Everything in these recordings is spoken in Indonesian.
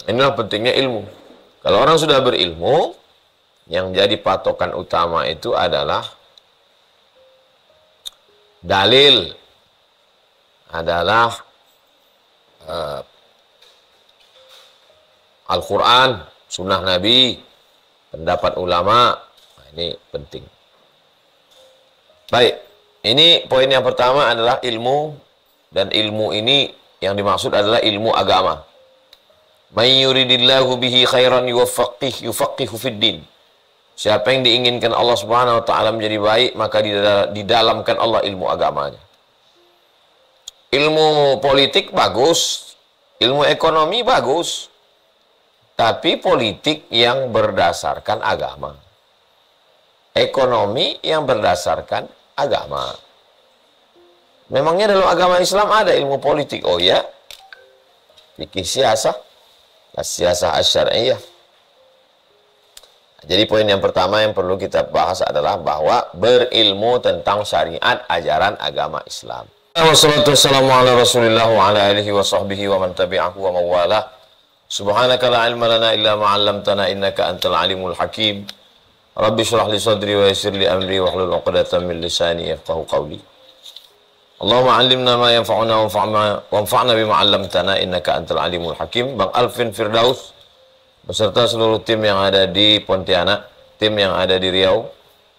Inilah pentingnya ilmu. Kalau orang sudah berilmu, yang jadi patokan utama itu adalah dalil, adalah Al-Quran, sunnah Nabi, pendapat ulama. Nah, ini penting. Baik, ini poin yang pertama adalah ilmu, dan ilmu ini yang dimaksud adalah ilmu agama. May yuridillahu bihi khairan yufaqihu fid din. Siapa yang diinginkan Allah Subhanahu wa taala menjadi baik, maka didalamkan Allah ilmu agamanya. Ilmu politik bagus, ilmu ekonomi bagus, tapi politik yang berdasarkan agama. Ekonomi yang berdasarkan agama. Memangnya dalam agama Islam ada ilmu politik? Oh ya, fikih siasah, siasah asy-syar'iyyah. Jadi poin yang pertama yang perlu kita bahas adalah bahwa berilmu tentang syariat ajaran agama Islam. Wassalatu wassalamu ala Rasulillah wa ala alihi wa sahbihi wa man tabi'ahu wa mawalah. Subhanaka la ilma lana illa ma 'allamtana innaka antal alimul hakim. Rabbi shrah li sadri wa yassir li amri wa hlul 'uqdatam min lisani yafqahu qawli. Allahumma 'allimna ma yanfa'una wanfa'na bima 'allamtana innaka antal alimul hakim. Bang Alvin Firdaus beserta seluruh tim yang ada di Pontianak, tim yang ada di Riau,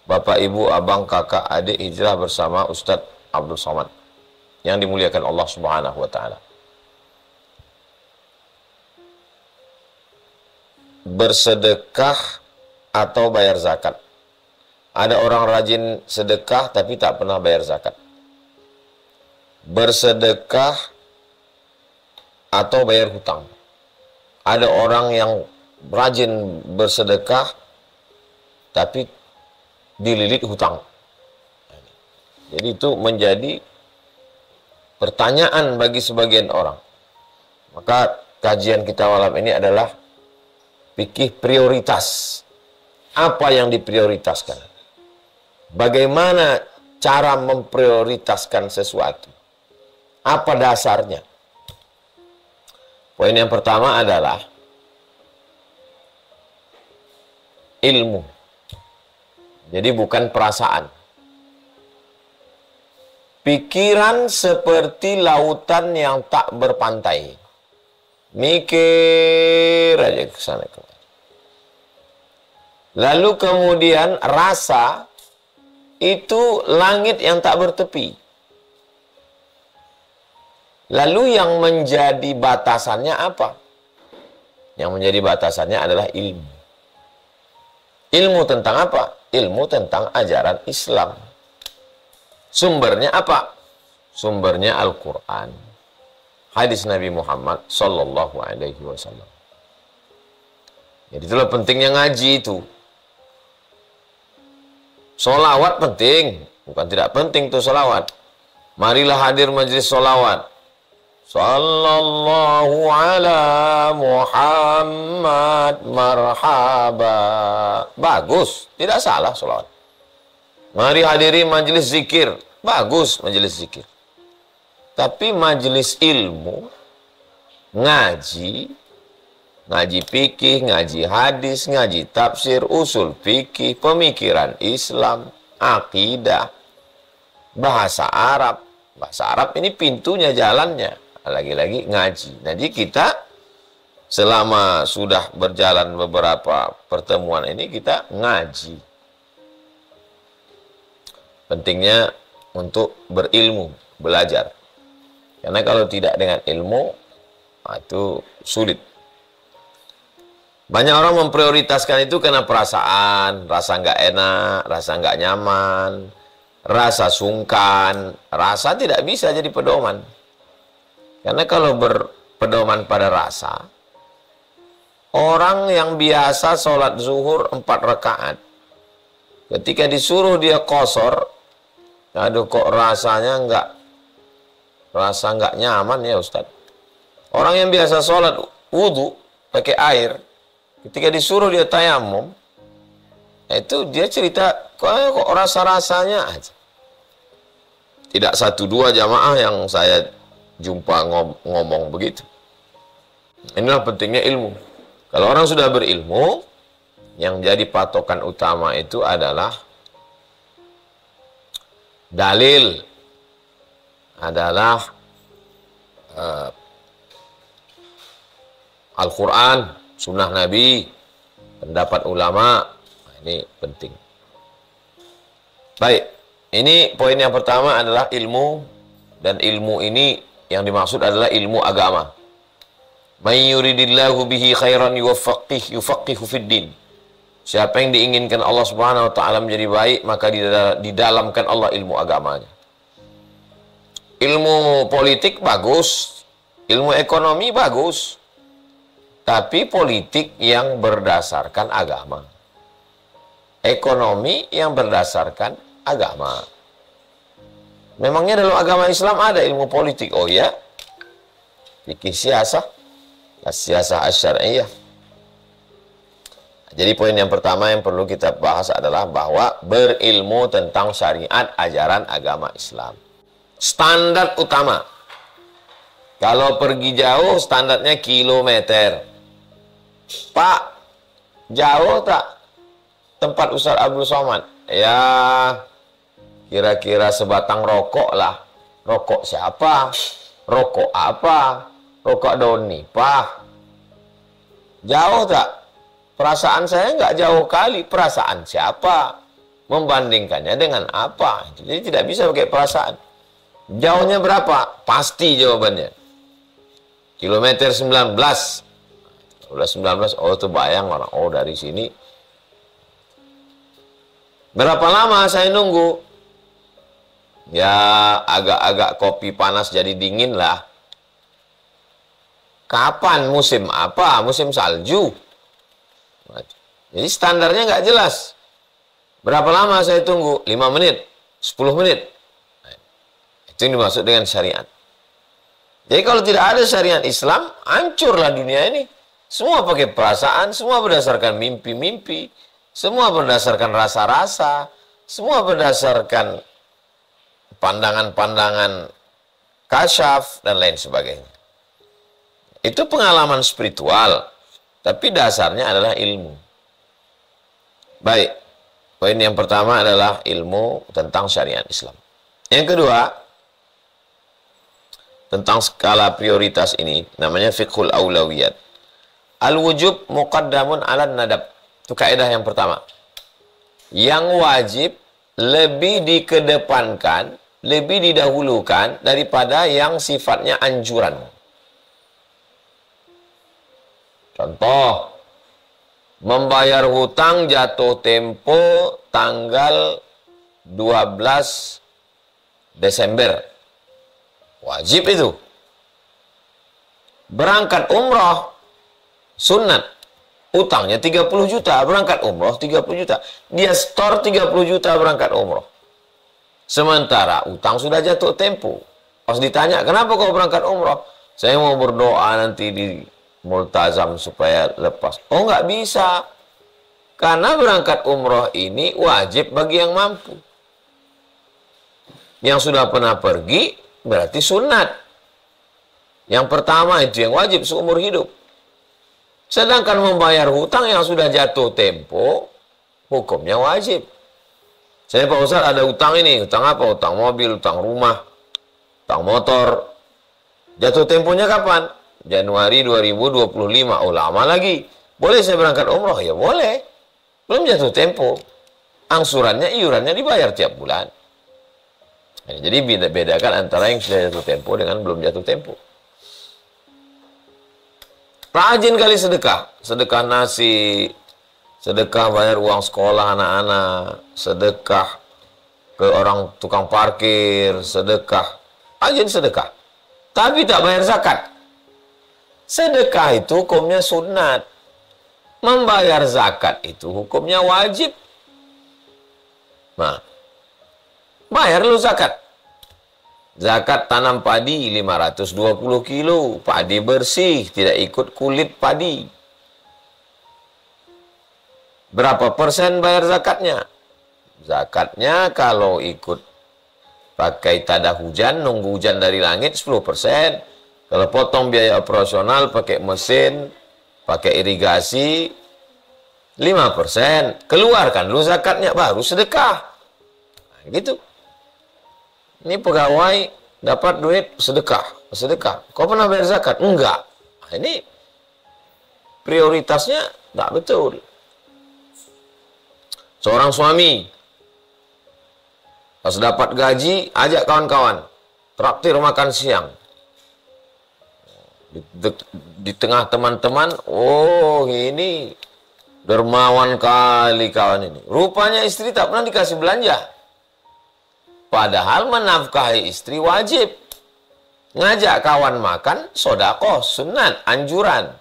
Bapak, Ibu, Abang, Kakak, Adik hijrah bersama Ustadz Abdul Somad yang dimuliakan Allah Subhanahu wa taala. Bersedekah atau bayar zakat. Ada orang rajin sedekah tapi tak pernah bayar zakat. Bersedekah atau bayar hutang. Ada orang yang rajin bersedekah tapi dililit hutang. Jadi itu menjadi pertanyaan bagi sebagian orang. Maka kajian kita malam ini adalah fikih prioritas. Apa yang diprioritaskan? Bagaimana cara memprioritaskan sesuatu? Apa dasarnya? Poin yang pertama adalah ilmu. Jadi bukan perasaan. Pikiran seperti lautan yang tak berpantai. Mikir aja ke sana kemari. Lalu kemudian rasa itu langit yang tak bertepi. Lalu yang menjadi batasannya apa? Yang menjadi batasannya adalah ilmu. Ilmu tentang apa? Ilmu tentang ajaran Islam. Sumbernya apa? Sumbernya Al-Quran. Hadis Nabi Muhammad Sallallahu Alaihi Wasallam. Jadi itulah pentingnya ngaji itu. Solawat penting. Bukan tidak penting tuh solawat. Marilah hadir majlis solawat. Sallallahu ala Muhammad marhaba. Bagus, tidak salah salawat. Mari hadiri majelis zikir. Bagus majelis zikir. Tapi majelis ilmu, ngaji fikih, ngaji hadis, ngaji tafsir, usul fikih, pemikiran Islam, akidah, bahasa Arab. Bahasa Arab ini pintunya, jalannya. Lagi-lagi ngaji. Jadi kita selama sudah berjalan beberapa pertemuan ini kita ngaji. Pentingnya untuk berilmu, belajar. Karena kalau tidak dengan ilmu, itu sulit. Banyak orang memprioritaskan itu karena perasaan, rasa nggak enak, rasa nggak nyaman, rasa sungkan, rasa tidak bisa jadi pedoman. Karena kalau berpedoman pada rasa, orang yang biasa sholat zuhur 4 rakaat, ketika disuruh dia qashar, aduh kok rasanya nggak nyaman ya Ustaz. Orang yang biasa sholat wudhu pakai air, ketika disuruh dia tayamum, itu dia cerita kok rasa-rasanya aja. Tidak 1-2 jamaah yang saya jumpa ngomong begitu. Inilah pentingnya ilmu. Kalau orang sudah berilmu, yang jadi patokan utama itu adalah dalil, adalah Al-Quran, sunnah Nabi, pendapat ulama. Nah, ini penting. Baik, ini poin yang pertama adalah ilmu, dan ilmu ini yang dimaksud adalah ilmu agama. May yuridillahu bihi khairan yufaqihu fid din. Siapa yang diinginkan Allah Subhanahu wa taala menjadi baik, maka didalamkan Allah ilmu agamanya. Ilmu politik bagus, ilmu ekonomi bagus, tapi politik yang berdasarkan agama, ekonomi yang berdasarkan agama. Memangnya dalam agama Islam ada ilmu politik? Oh ya, fikih siasah, siasah asy-syar'iyyah. Jadi poin yang pertama yang perlu kita bahas adalah bahwa berilmu tentang syariat ajaran agama Islam. Standar utama. Kalau pergi jauh standarnya kilometer. Pak, jauh tak tempat Ustaz Abdul Somad? Ya, kira-kira sebatang rokok lah. Rokok siapa? Rokok apa? Rokok Doni, Pak. Jauh tak? Perasaan saya nggak jauh kali. Perasaan siapa? Membandingkannya dengan apa? Jadi tidak bisa pakai perasaan. Jauhnya berapa? Pasti jawabannya. Kilometer 19. Udah 19, oh itu bayang orang. Oh dari sini. Berapa lama saya nunggu? Ya agak-agak kopi panas jadi dingin lah. Kapan? Musim apa? Musim salju. Jadi standarnya nggak jelas. Berapa lama saya tunggu? 5 menit, 10 menit. Itu yang dimaksud dengan syariat. Jadi kalau tidak ada syariat Islam, hancurlah dunia ini. Semua pakai perasaan, semua berdasarkan mimpi-mimpi, semua berdasarkan rasa-rasa, semua berdasarkan pandangan-pandangan kasyaf, dan lain sebagainya. Itu pengalaman spiritual. Tapi dasarnya adalah ilmu. Baik, poin yang pertama adalah ilmu tentang syariat Islam. Yang kedua, tentang skala prioritas ini, namanya fiqhul aulawiyat. Al-wujub muqaddamun ala nadab. Itu kaidah yang pertama. Yang wajib lebih dikedepankan, lebih didahulukan daripada yang sifatnya anjuran. Contoh, membayar hutang jatuh tempo tanggal 12 Desember. Wajib itu. Berangkat umroh, sunat. Utangnya 30 juta, berangkat umroh 30 juta. Dia store 30 juta berangkat umroh. Sementara utang sudah jatuh tempo. Pas ditanya, kenapa kau berangkat umroh? Saya mau berdoa nanti di multazam supaya lepas. Oh nggak bisa. Karena berangkat umroh ini wajib bagi yang mampu. Yang sudah pernah pergi berarti sunat. Yang pertama itu yang wajib seumur hidup. Sedangkan membayar hutang yang sudah jatuh tempo, hukumnya wajib. Saya Pak Ustaz ada hutang ini. Hutang apa? Hutang mobil, hutang rumah, hutang motor. Jatuh temponya kapan? Januari 2025. Oh lama lagi. Boleh saya berangkat umroh? Ya boleh. Belum jatuh tempo. Angsurannya, iurannya dibayar tiap bulan. Nah, jadi bedakan antara yang sudah jatuh tempo dengan belum jatuh tempo. Rajin kali sedekah. Sedekah nasi, sedekah bayar uang sekolah anak-anak, sedekah ke orang tukang parkir, sedekah. Rajin sedekah. Tapi tak bayar zakat. Sedekah itu hukumnya sunat. Membayar zakat itu hukumnya wajib. Nah, bayar lu zakat. Zakat tanam padi 520 kilo. Padi bersih, tidak ikut kulit padi. Berapa persen bayar zakatnya? Zakatnya kalau ikut pakai tada hujan, nunggu hujan dari langit 10%. Kalau potong biaya operasional pakai mesin, pakai irigasi 5%, keluarkan dulu zakatnya baru sedekah. Nah, gitu. Ini pegawai dapat duit sedekah. Kau pernah bayar zakat? Enggak. Nah, ini prioritasnya tak betul. Seorang suami pas dapat gaji, ajak kawan-kawan traktir makan siang. Di tengah teman-teman, oh ini dermawan kali kawan ini. Rupanya istri tak pernah dikasih belanja. Padahal menafkahi istri wajib. Ngajak kawan makan, sodakoh, sunat, anjuran.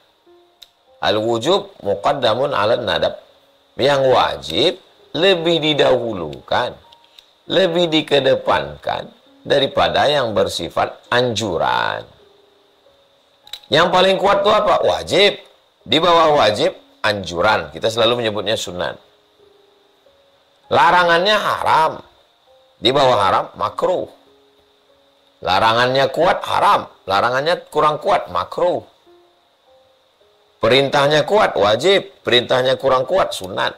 Al-wujub muqaddamun ala nadab. Yang wajib lebih didahulukan, lebih dikedepankan daripada yang bersifat anjuran. Yang paling kuat itu apa? Wajib. Di bawah wajib, anjuran. Kita selalu menyebutnya sunat. Larangannya haram. Di bawah haram, makruh. Larangannya kuat, haram. Larangannya kurang kuat, makruh. Perintahnya kuat, wajib. Perintahnya kurang kuat, sunat.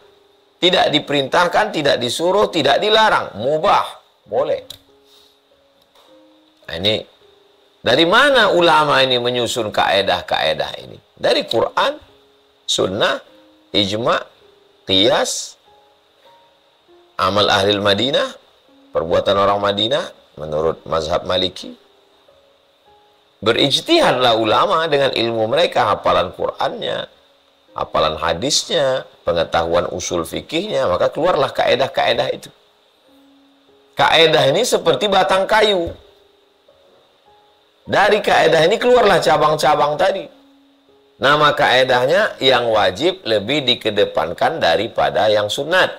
Tidak diperintahkan, tidak disuruh, tidak dilarang. Mubah. Boleh. Nah, ini dari mana ulama ini menyusun kaedah-kaedah ini? Dari Quran, sunnah, ijma', qiyas, amal ahli Madinah, perbuatan orang Madinah, menurut mazhab Maliki. Berijtihadlah ulama dengan ilmu mereka, hafalan Qur'annya, hafalan hadisnya, pengetahuan usul fikihnya, maka keluarlah kaedah-kaedah itu. Kaedah ini seperti batang kayu. Dari kaedah ini keluarlah cabang-cabang tadi. Nama kaedahnya yang wajib lebih dikedepankan daripada yang sunat.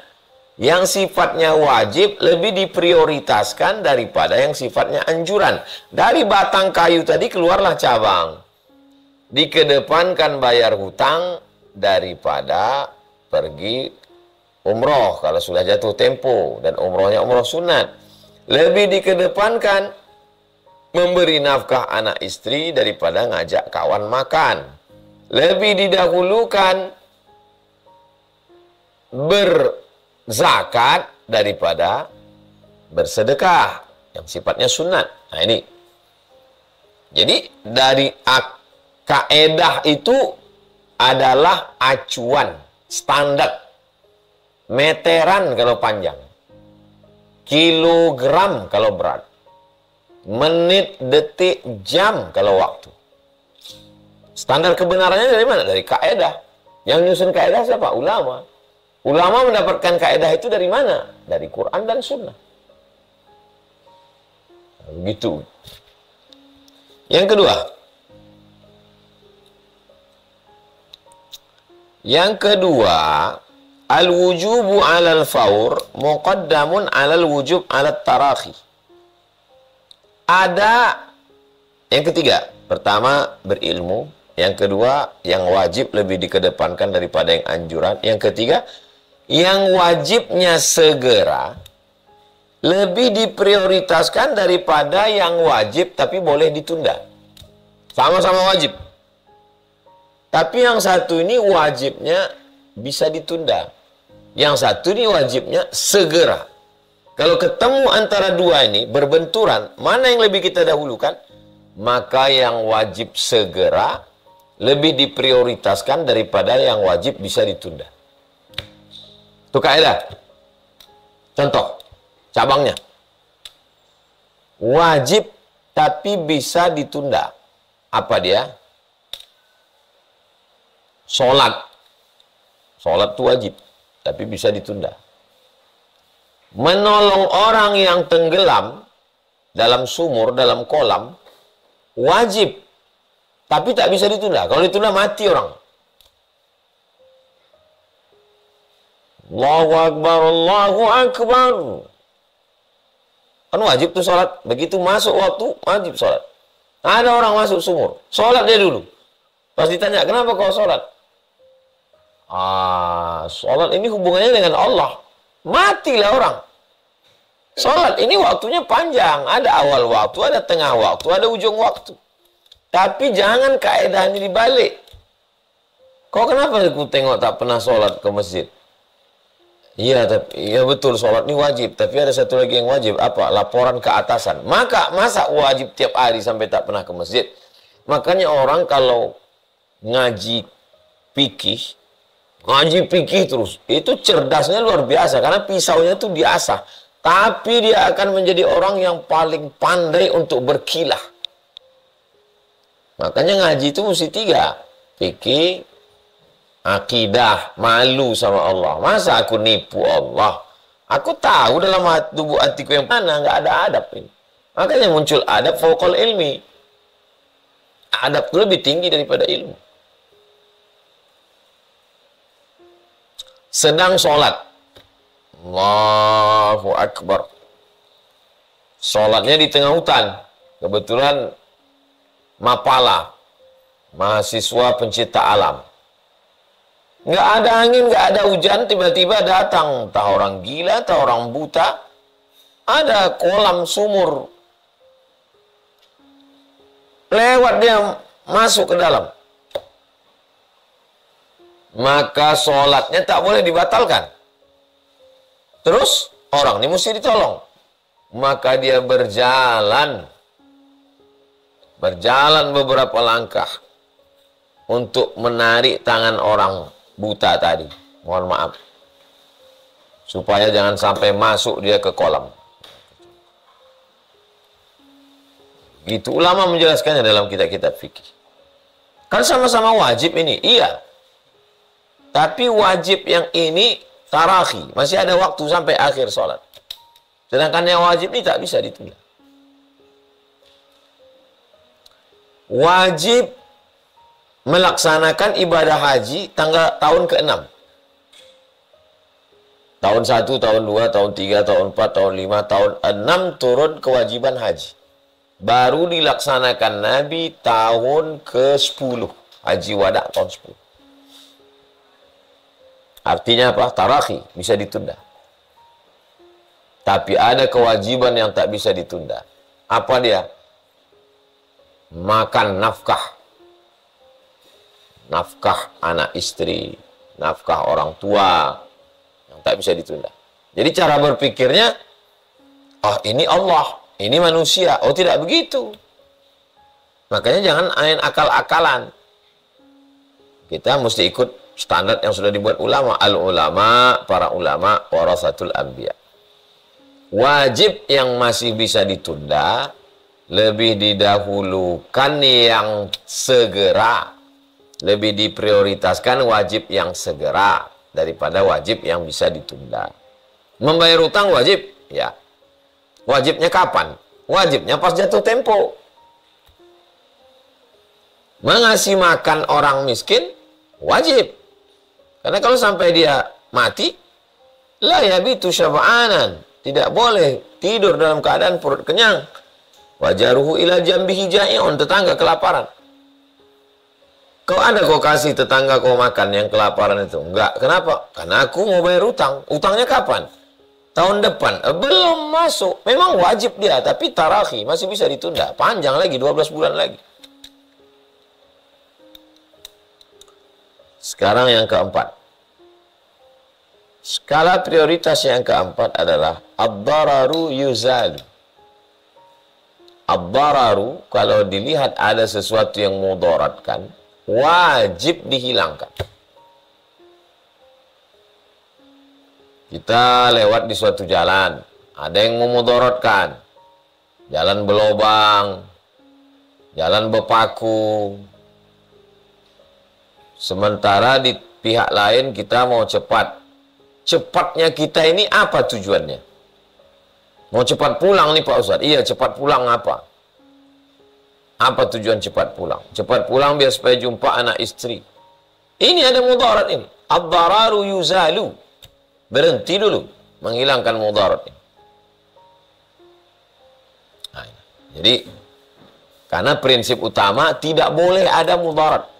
Yang sifatnya wajib lebih diprioritaskan daripada yang sifatnya anjuran. Dari batang kayu tadi keluarlah cabang. Dikedepankan bayar hutang daripada pergi umroh kalau sudah jatuh tempo dan umrohnya umroh sunat. Lebih dikedepankan memberi nafkah anak istri daripada ngajak kawan makan. Lebih didahulukan berzakat daripada bersedekah yang sifatnya sunat. Nah ini. Jadi dari kaedah itu adalah acuan, standar. Meteran kalau panjang. Kilogram kalau berat. Menit, detik, jam kalau waktu. Standar kebenarannya dari mana? Dari kaedah. Yang nyusun kaedah siapa? Ulama. Ulama mendapatkan kaedah itu dari mana? Dari Quran dan Sunnah. Begitu. Yang kedua. Al-wujubu 'alal faur muqaddamun 'alal wujub 'alat tarakhi. Ada yang ketiga, pertama berilmu, yang kedua yang wajib lebih dikedepankan daripada yang anjuran, yang ketiga yang wajibnya segera lebih diprioritaskan daripada yang wajib tapi boleh ditunda. Sama-sama wajib. Tapi yang satu ini wajibnya bisa ditunda. Yang satu ini wajibnya segera. Kalau ketemu antara dua ini berbenturan, mana yang lebih kita dahulukan? Maka yang wajib segera lebih diprioritaskan daripada yang wajib bisa ditunda. Itu kaidah. Contoh, cabangnya. Wajib tapi bisa ditunda. Apa dia? Sholat. Sholat itu wajib, tapi bisa ditunda. Menolong orang yang tenggelam dalam sumur, dalam kolam, wajib, tapi tak bisa ditunda. Kalau ditunda mati orang. Allahu Akbar, Allahu Akbar. Kan wajib tuh sholat. Begitu masuk waktu, wajib sholat. Ada orang masuk sumur, sholat dia dulu. Pas ditanya, kenapa kau sholat? Sholat ini hubungannya dengan Allah. Matilah orang. Sholat ini waktunya panjang. Ada awal waktu, ada tengah waktu, ada ujung waktu. Tapi jangan kaedahnya dibalik. Kok kenapa aku tengok tak pernah sholat ke masjid? Iya, tapi iya betul, sholat ini wajib. Tapi ada satu lagi yang wajib, apa? Laporan ke atasan. Masa wajib tiap hari sampai tak pernah ke masjid? Makanya orang kalau ngaji fikih terus, itu cerdasnya luar biasa. Karena pisaunya tuh diasah. Tapi dia akan menjadi orang yang paling pandai untuk berkilah. Makanya ngaji itu mesti 3. Fikih, akidah, malu sama Allah. Masa aku nipu Allah? Aku tahu dalam tubuh hatiku yang mana nggak ada adab ini. Makanya muncul adab fauqal ilmi. Adab itu lebih tinggi daripada ilmu. Sedang sholat, Allahu Akbar. Sholatnya di tengah hutan. Kebetulan Mapala, mahasiswa pencipta alam. Nggak ada angin, nggak ada hujan, tiba-tiba datang. Entah orang gila, entah orang buta. Ada kolam sumur. Lewat dia masuk ke dalam. Maka sholatnya tak boleh dibatalkan. Terus orang ini mesti ditolong. Maka dia berjalan beberapa langkah untuk menarik tangan orang buta tadi. Mohon maaf. Supaya jangan sampai masuk dia ke kolam. Gitu ulama menjelaskannya dalam kitab-kitab fikih. Kan sama-sama wajib ini. Iya. Tapi wajib yang ini tarakhi. Masih ada waktu sampai akhir sholat. Sedangkan yang wajib ini tak bisa ditunda. Wajib melaksanakan ibadah haji tahun ke-6. Tahun 1, tahun 2, tahun 3, tahun 4, tahun 5, tahun 6 turun kewajiban haji. Baru dilaksanakan Nabi tahun ke-10. Haji wada tahun 10. Artinya apa? Tarakhi, bisa ditunda. Tapi ada kewajiban yang tak bisa ditunda. Apa dia? Makan nafkah. Nafkah anak istri, nafkah orang tua, yang tak bisa ditunda. Jadi cara berpikirnya, oh ini Allah, ini manusia. Oh tidak begitu. Makanya jangan main akal-akalan. Kita mesti ikut standar yang sudah dibuat ulama. Al-ulama, para ulama, warasatul anbiya. Wajib yang masih bisa ditunda, lebih didahulukan yang segera. Lebih diprioritaskan wajib yang segera daripada wajib yang bisa ditunda. Membayar utang wajib? Ya. Wajibnya kapan? Wajibnya pas jatuh tempo. Mengasih makan orang miskin? Wajib. Karena kalau sampai dia mati, la yabitu syab'anan. Tidak boleh tidur dalam keadaan perut kenyang. Wajaruhu ila jambihi ja'i'un. Tetangga kelaparan. Kau ada kau kasih tetangga kau makan yang kelaparan itu? Enggak. Kenapa? Karena aku mau bayar utang. Utangnya kapan? Tahun depan. Belum masuk. Memang wajib dia. Tapi tarakhi. Masih bisa ditunda. Panjang lagi. 12 bulan lagi. Sekarang yang keempat. Skala prioritas yang keempat adalah ad-dararu yuzalu. Ad-dararu, kalau dilihat ada sesuatu yang mudaratkan, wajib dihilangkan. Kita lewat di suatu jalan, ada yang memudaratkan. Jalan berlobang, jalan berpaku. Sementara di pihak lain kita mau cepat. Cepatnya kita ini apa tujuannya? Mau cepat pulang nih Pak Ustadz. Iya, cepat pulang apa? Apa tujuan cepat pulang? Cepat pulang biar supaya jumpa anak istri. Ini ada mudarat ini. Ad-dararu yuzalu. Berhenti dulu menghilangkan mudarat ini. Nah, jadi karena prinsip utama tidak boleh ada mudarat.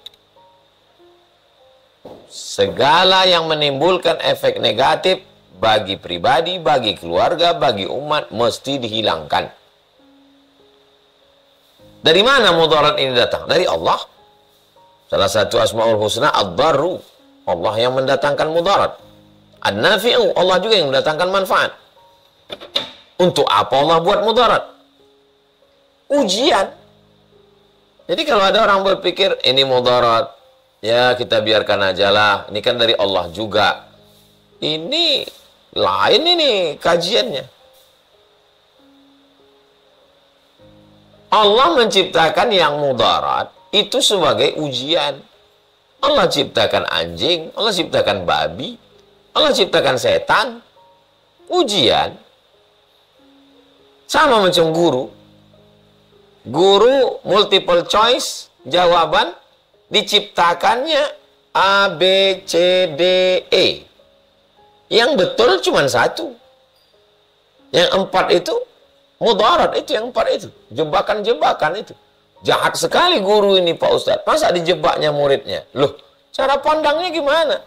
Segala yang menimbulkan efek negatif bagi pribadi, bagi keluarga, bagi umat mesti dihilangkan. Dari mana mudarat ini datang? Dari Allah. Salah satu asmaul husna ad-darru. Allah yang mendatangkan mudarat. An-nafi'u, Allah juga yang mendatangkan manfaat. Untuk apa Allah buat mudarat? Ujian. Jadi kalau ada orang berpikir ini mudarat, ya kita biarkan aja lah. Ini kan dari Allah juga. Ini lain ini kajiannya. Allah menciptakan yang mudarat itu sebagai ujian. Allah ciptakan anjing, Allah ciptakan babi, Allah ciptakan setan. Ujian. Sama macam guru. Guru multiple choice, jawaban diciptakannya A, B, C, D, E. Yang betul cuma satu. Yang 4 itu mudarat, itu yang 4 itu. Jebakan-jebakan itu. Jahat sekali guru ini Pak Ustadz. Masa dijebaknya muridnya? Loh, cara pandangnya gimana?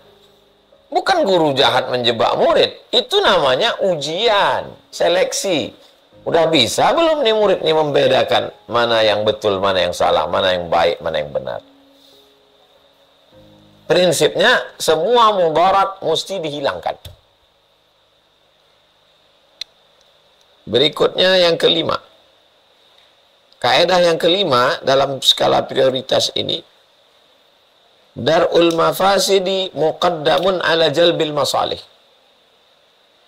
Bukan guru jahat menjebak murid. Itu namanya ujian, seleksi. Udah bisa belum nih murid nih membedakan mana yang betul, mana yang salah, mana yang baik, mana yang benar. Prinsipnya semua mudarat mesti dihilangkan. Berikutnya yang kelima. Kaedah yang kelima dalam skala prioritas ini, dar'ul mafasidi muqaddamun ala jalbil masalih.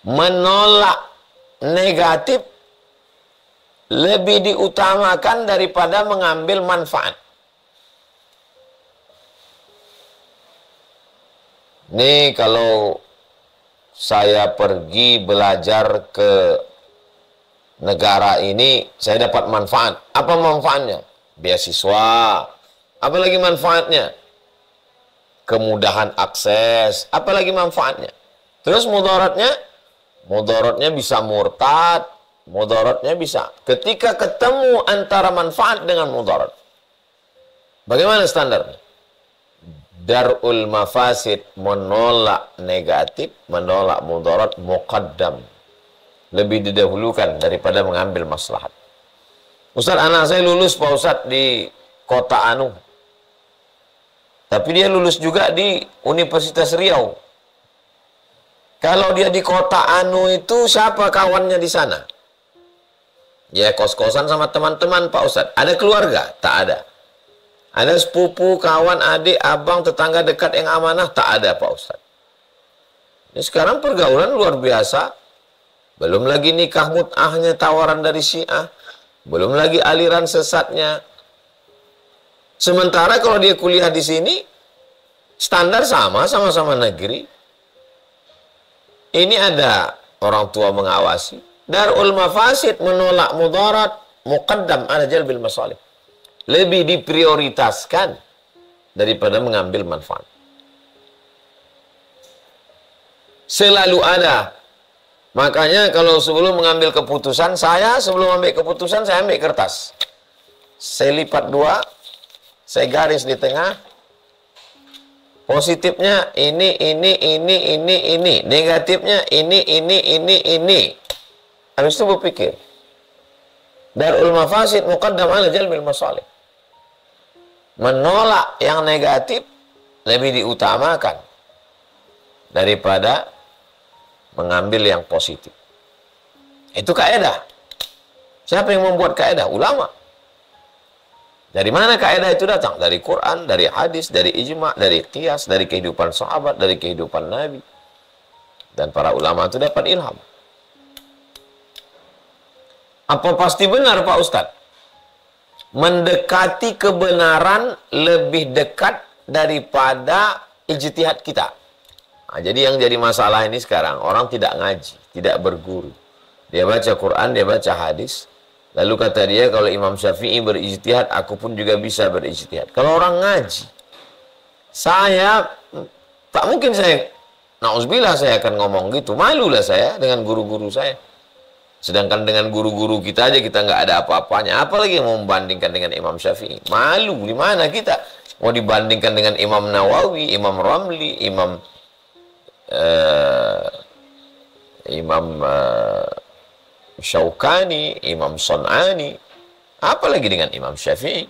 Menolak negatif lebih diutamakan daripada mengambil manfaat. Nih kalau saya pergi belajar ke negara ini, saya dapat manfaat. Apa manfaatnya? Beasiswa. Apalagi manfaatnya? Kemudahan akses. Apalagi manfaatnya? Terus mudaratnya? Mudaratnya bisa murtad. Mudaratnya bisa. Ketika ketemu antara manfaat dengan mudarat, bagaimana standarnya? Dar'ul mafasid, menolak negatif, menolak mudarat, muqaddam, lebih didahulukan daripada mengambil maslahat. Ustaz, anak saya lulus Pak Ustaz di kota Anu, tapi dia lulus juga di Universitas Riau. Kalau dia di kota Anu itu siapa kawannya di sana? Ya kos-kosan sama teman-teman Pak Ustaz. Ada keluarga? Tak ada. Ada sepupu, kawan, adik, abang, tetangga dekat yang amanah? Tak ada Pak Ustaz. Ini sekarang pergaulan luar biasa. Belum lagi nikah mut'ahnya, tawaran dari Syiah. Belum lagi aliran sesatnya. Sementara kalau dia kuliah di sini, standar sama-sama negeri. Ini ada orang tua mengawasi. Dar'ul mafasid, menolak mudarat, muqaddam ala jalbil masalih. Lebih diprioritaskan daripada mengambil manfaat. Selalu ada. Makanya kalau sebelum mengambil keputusan, sebelum ambil keputusan, saya ambil kertas. Saya lipat 2, saya garis di tengah. Positifnya ini. Negatifnya ini. Habis itu berpikir. Dar'ul mafasid muqaddam ala jalbil masalih. Menolak yang negatif lebih diutamakan daripada mengambil yang positif. Itu kaidah. Siapa yang membuat kaidah? Ulama. Dari mana kaidah itu datang? Dari Quran, dari hadis, dari ijma', dari qiyas, dari kehidupan sahabat, dari kehidupan Nabi. Dan para ulama itu dapat ilham. Apa pasti benar Pak Ustadz? Mendekati kebenaran lebih dekat daripada ijtihad kita. Nah, jadi yang jadi masalah ini sekarang, orang tidak ngaji, tidak berguru. Dia baca Quran, dia baca hadis. Lalu kata dia, kalau Imam Syafi'i berijtihad, aku pun juga bisa berijtihad. Kalau orang ngaji, tak mungkin saya, na'udzubillah saya akan ngomong gitu. Malulah saya dengan guru-guru saya. Sedangkan dengan guru-guru kita aja kita nggak ada apa-apanya. Apalagi mau membandingkan dengan Imam Syafi'i. Malu, di mana kita? Mau dibandingkan dengan Imam Nawawi, Imam Ramli, Imam Syaukani, Imam Son'ani. Apalagi dengan Imam Syafi'i.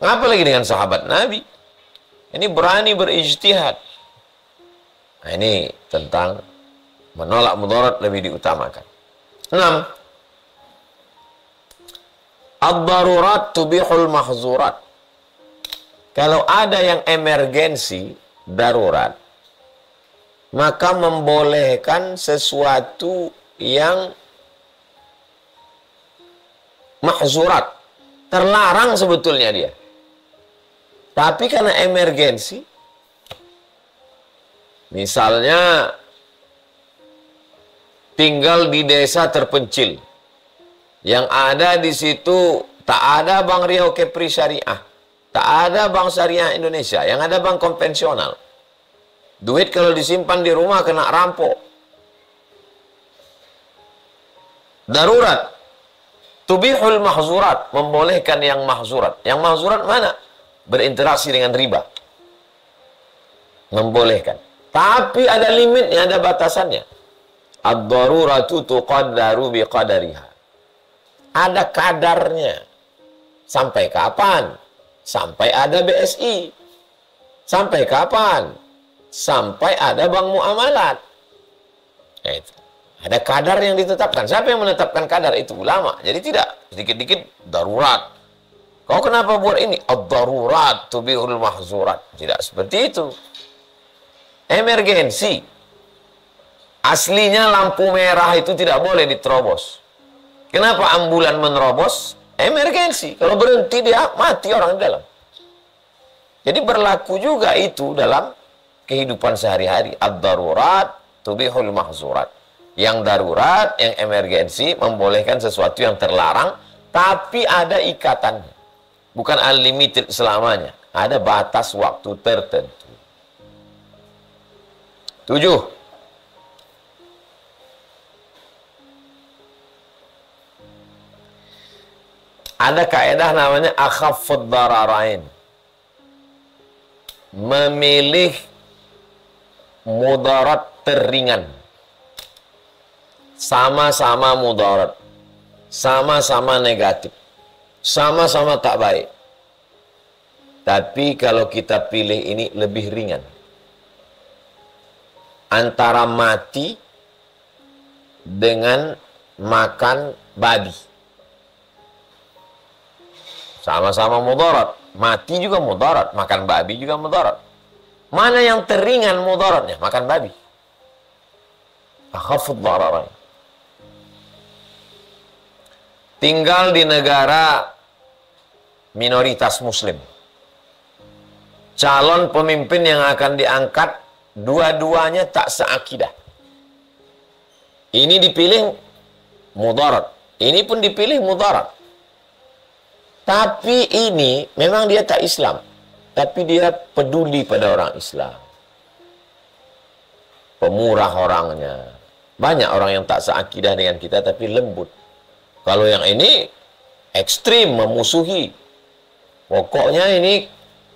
Apalagi dengan sahabat Nabi. Ini berani berijtihad. Nah, ini tentang menolak mudarat lebih diutamakan. 6. Ad-darurat tubihul mahzurat. Kalau ada yang emergensi, darurat, maka membolehkan sesuatu yang mahzurat, terlarang sebetulnya dia. Tapi karena emergensi, misalnya tinggal di desa terpencil, yang ada di situ tak ada bank Riau Kepri Syariah, tak ada bank syariah Indonesia, yang ada bank konvensional. Duit kalau disimpan di rumah kena rampok. Darurat tubihul mahzurat, membolehkan yang mahzurat. Yang mahzurat mana? Berinteraksi dengan riba. Membolehkan. Tapi ada limitnya, ada batasannya. Ad-daruratu tuqaddaru biqadariha. Ada kadarnya. Sampai kapan? Sampai ada BSI. Sampai kapan? Sampai ada bank muamalat. Nah, itu. Ada kadar yang ditetapkan. Siapa yang menetapkan kadar? Itu ulama. Jadi tidak sedikit-dikit darurat. Kau kenapa buat ini? Ad-darurat tubihul mahzurat. Tidak seperti itu. Emergensi. Aslinya lampu merah itu tidak boleh diterobos. Kenapa ambulan menerobos? Emergensi. Kalau berhenti dia mati orang di dalam. Jadi berlaku juga itu dalam kehidupan sehari-hari. Ad-darurat tubihul mahzurat. Yang darurat, yang emergensi, membolehkan sesuatu yang terlarang, tapi ada ikatan. Bukan unlimited selamanya. Ada batas waktu tertentu. 7. Ada kaedah namanya akhaffud dararain. Memilih mudarat teringan. Sama-sama mudarat. Sama-sama negatif. Sama-sama tak baik. Tapi kalau kita pilih ini lebih ringan. Antara mati dengan makan babi. Sama-sama mudarat. Mati juga mudarat. Makan babi juga mudarat. Mana yang teringan mudaratnya? Makan babi. Akhafud dararain. Tinggal di negara minoritas muslim. Calon pemimpin yang akan diangkat dua-duanya tak seakidah. Ini dipilih mudarat. Ini pun dipilih mudarat. Tapi ini memang dia tak Islam. Tapi dia peduli pada orang Islam. Pemurah orangnya. Banyak orang yang tak seakidah dengan kita tapi lembut. Kalau yang ini ekstrim, memusuhi. Pokoknya ini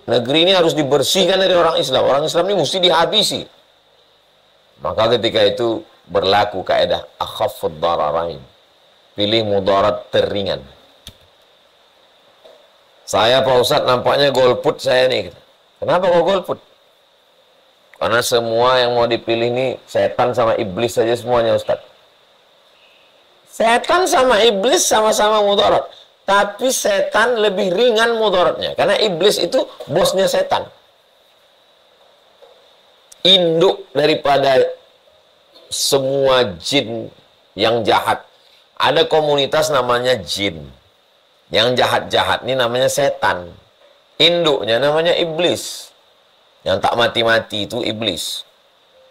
negeri ini harus dibersihkan dari orang Islam. Orang Islam ini mesti dihabisi. Maka ketika itu berlaku kaedah akhaffud dararain. Pilih mudarat teringan. Saya Pak Ustadz nampaknya golput saya nih. Kenapa kok golput? Karena semua yang mau dipilih ini setan sama iblis saja semuanya Ustadz. Setan sama iblis sama-sama mudarat. Tapi setan lebih ringan mudaratnya. Karena iblis itu bosnya setan. Induk daripada semua jin yang jahat. Ada komunitas namanya jin. Yang jahat-jahat ini namanya setan. Induknya namanya iblis. Yang tak mati-mati itu iblis.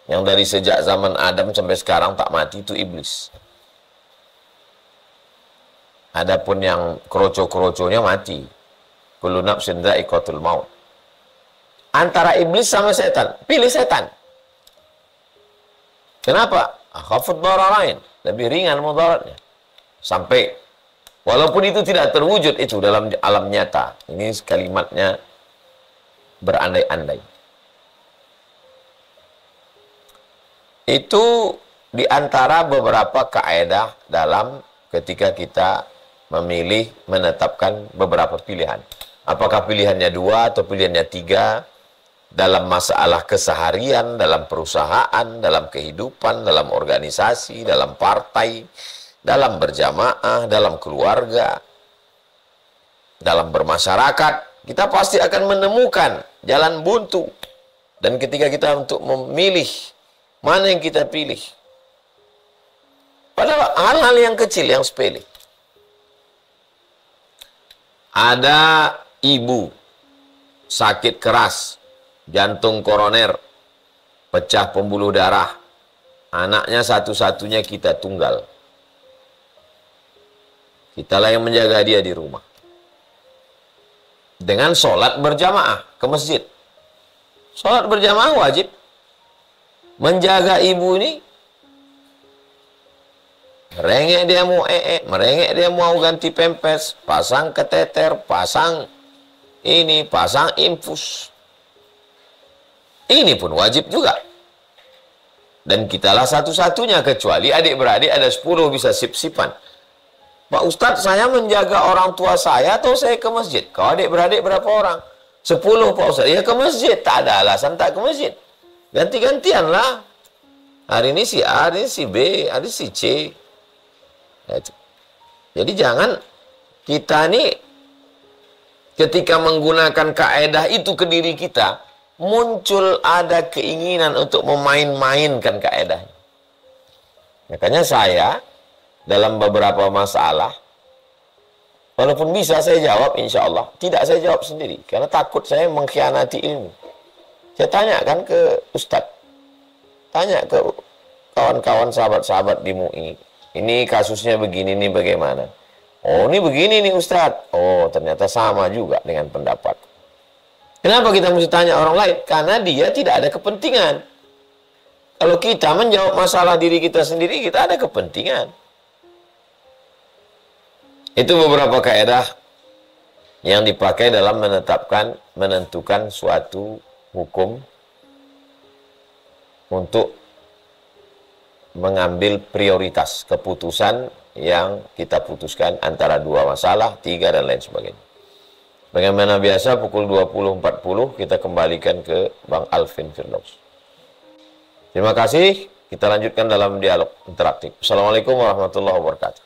Yang dari sejak zaman Adam sampai sekarang tak mati itu iblis. Adapun yang kroco-kroconya mati. Kullu nafsin dha'iqatul maut. Antara iblis sama setan. Pilih setan. Kenapa? Akhafud dararain. Lebih ringan mudaratnya. Sampai walaupun itu tidak terwujud itu dalam alam nyata. Ini kalimatnya berandai-andai. Itu di antara beberapa kaedah dalam ketika kita memilih, menetapkan beberapa pilihan. Apakah pilihannya 2 atau pilihannya 3 dalam masalah keseharian, dalam perusahaan, dalam kehidupan, dalam organisasi, dalam partai, dalam berjamaah, dalam keluarga, dalam bermasyarakat, kita pasti akan menemukan jalan buntu. Dan ketika kita untuk memilih, mana yang kita pilih? Padahal hal-hal yang kecil, yang sepele. Ada ibu sakit keras, jantung koroner, pecah pembuluh darah, anaknya satu-satunya kita tunggal. Kitalah yang menjaga dia di rumah. Dengan sholat berjamaah ke masjid. Sholat berjamaah wajib. Menjaga ibu ini, merengek dia mau merengek dia mau ganti pempes, pasang kateter, pasang ini, pasang infus. Ini pun wajib juga. Dan kitalah satu-satunya, kecuali adik-beradik ada 10 bisa sip-sipan. Pak Ustadz, saya menjaga orang tua saya atau saya ke masjid? Kau adik-beradik berapa orang? 10 Pak Ustadz. Ya ke masjid, tak ada alasan tak ke masjid. Ganti-gantian lah. Hari ini si A, hari ini si B, hari ini si C. Jadi jangan kita nih ketika menggunakan kaedah itu ke diri kita, muncul ada keinginan untuk memain-mainkan kaedahnya. Makanya saya dalam beberapa masalah, walaupun bisa saya jawab, insya Allah tidak saya jawab sendiri, karena takut saya mengkhianati ilmu. Saya tanyakan ke Ustadz, tanya ke kawan-kawan sahabat-sahabat di MUI, ini kasusnya begini, ini bagaimana? Oh, ini begini nih Ustadz. Oh, ternyata sama juga dengan pendapat. Kenapa kita mesti tanya orang lain? Karena dia tidak ada kepentingan. Kalau kita menjawab masalah diri kita sendiri, kita ada kepentingan. Itu beberapa kaedah yang dipakai dalam menentukan suatu hukum untuk mengambil prioritas keputusan yang kita putuskan antara 2 masalah, 3 dan lain sebagainya. Bagaimana biasa pukul 20.40 kita kembalikan ke Bang Alvin Firdaus. Terima kasih, kita lanjutkan dalam dialog interaktif. Assalamualaikum warahmatullahi wabarakatuh.